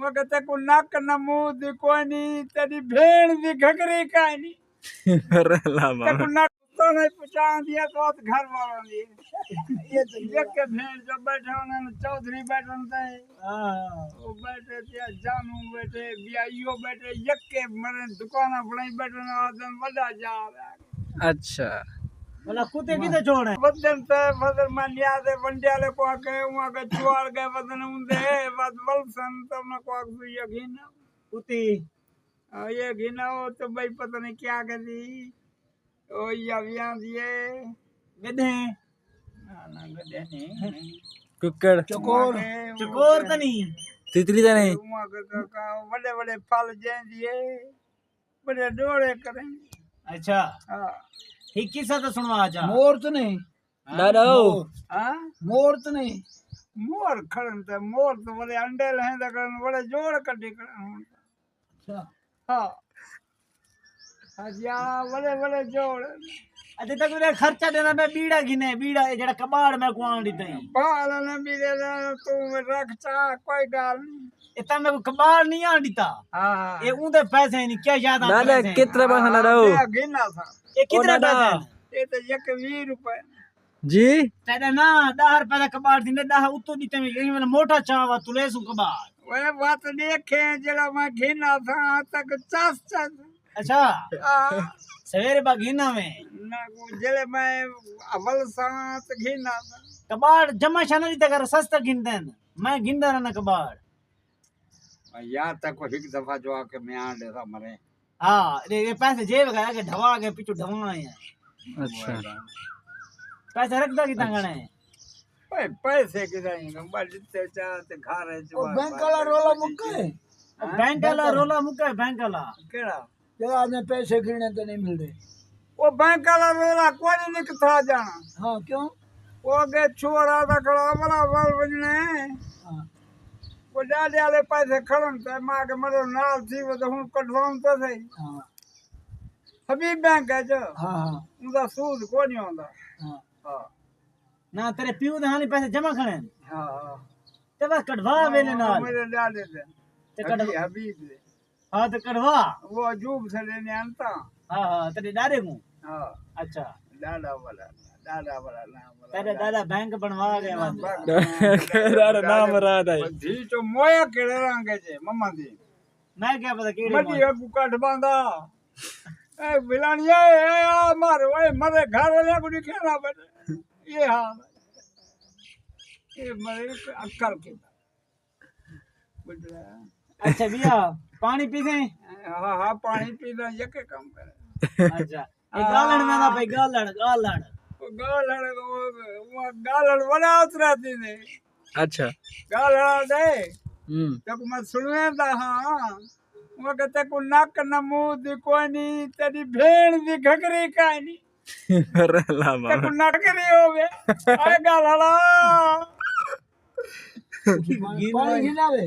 वक़्त को नक न मुंह दी कोई नहीं तेरी भेड़ दी घगरी काई नहीं अरे ला ते को नक तो नहीं पहचान दिया तो घर वालों ने ये तो एक भेड़ जो बैठे उन्होंने चौधरी बैठे थे वो बैठे थे जानू बैठे बियाइयो बैठे एक के मरे दुकान बनाई बैठे ना आदम बड़ा जा रहा अच्छा बोला कुत्ते किधर छोड़े बदन ते बदन मानिया दे बंडियाले को आके वहां के चुआर गए बदन उंदे बद वलसन तब न को आके ये घिना कुत्ती ये घिना हो तो भाई पता नहीं क्या कर दी ओ यावियां दिए गधे ना गदे नहीं कुक्कड़ चकोर तो नहीं तितली तो नहीं वहां के बड़े बड़े फल जे दिए बड़े डोळे करें अच्छा हां एक किस्सा तो सुनवा जा मोर तो नहीं दादा हां मोर तो नहीं मोर खड़न ते मोर तो बड़े अंडे हैं लगन बड़े जोड़ कड्डी करन अच्छा हाँ हजिया बड़े बड़े जोड़ अजे तक मेरे खर्चा देना मैं बीड़ा गिने बीड़ा ये जड़ा कबाड़ में कुआं दी तई बाल ने भी दे तू रख चा कोई गाल नहीं इतना मैं कबाड़ नहीं आंडीता हाँ ये उनके पैसे नहीं क्या याद आता दादा कितना पैसा ना रहो गिना था ये कितने दादा। पैसे ये तो 20 रुपए जी तेरे ना 10 रुपए का कबाड़ दिने 10 उतो दीते में यही मैंने मोटा चावा तू ले सु कबाड़ वे बात देखे जरा मैं घिना था तक चास चास अच्छा सवेरे बागीना में ना जले मैं अवल सांत घिना था कबाड़ जमा शाना दी तक सस्ता गिनते हैं मैं गिनदा रहना कबाड़ यार तक को एक दफा जो आके मैं आ ले था मरे हाँ ये पैसे जेब गया के ढवा के पीछू ढवा है अच्छा पैसे रखदा कितना गणे ओए पैसे के जाएंगे बड़े ते चाहते खा रहे वो बैंक वाला रोला मुक्का है बैंक वाला रोला मुका बैंक वाला केड़ा जरा ने पैसे गिरने तो नहीं मिल रहे वो बैंक वाला रोला कोई नहीं निकता जाना हाँ क्यों वो के छोरा था खड़ा बड़ा बाल बजने हाँ वो डाले वाले पैसे खड़न थे मां के मरो नाल थी वो तो हूं कटवाऊं तो सही हाँ सभी बैंक है जो हाँ हाँ उनका सूद को नहीं होता हाँ हाँ ना तेरे पीऊ दहानी पैसे जमा खणे हाँ हाँ ते बस कटवा वेले नाल मेरे डाले थे ते कटवा हबीब थे हां ते कटवा वो अजूब से लेने आनता हां हां तेरे दादे को हाँ अच्छा दादा वाला नाम वाला तेरे दादा बैंक बनवा गए वहां दादा नाम रात है धी तो मोया केड़े रंगे जे मम्मा दी मैं क्या पता केड़े मटी अगू काट बांधा ए बिलानिया ए आ मार ओए मरे घर वाले को नहीं खेला बेटे ये हाल है। ये मरे अक्कल के बुझला अच्छा भैया पानी पीते हाँ हाँ पानी पीना यके काम करे अच्छा ये गालन में ना भाई गालन गालन वो गालड़ बड़ा उतराती ने अच्छा गालड़ दे तक मैं सुनने दा हाँ वो कहते को नक न मुंह दी कोई नहीं तेरी भेड़ दी घगरी काई नहीं अरे ला तक नटकरी हो गए आए गालड़ा पानी खिलावे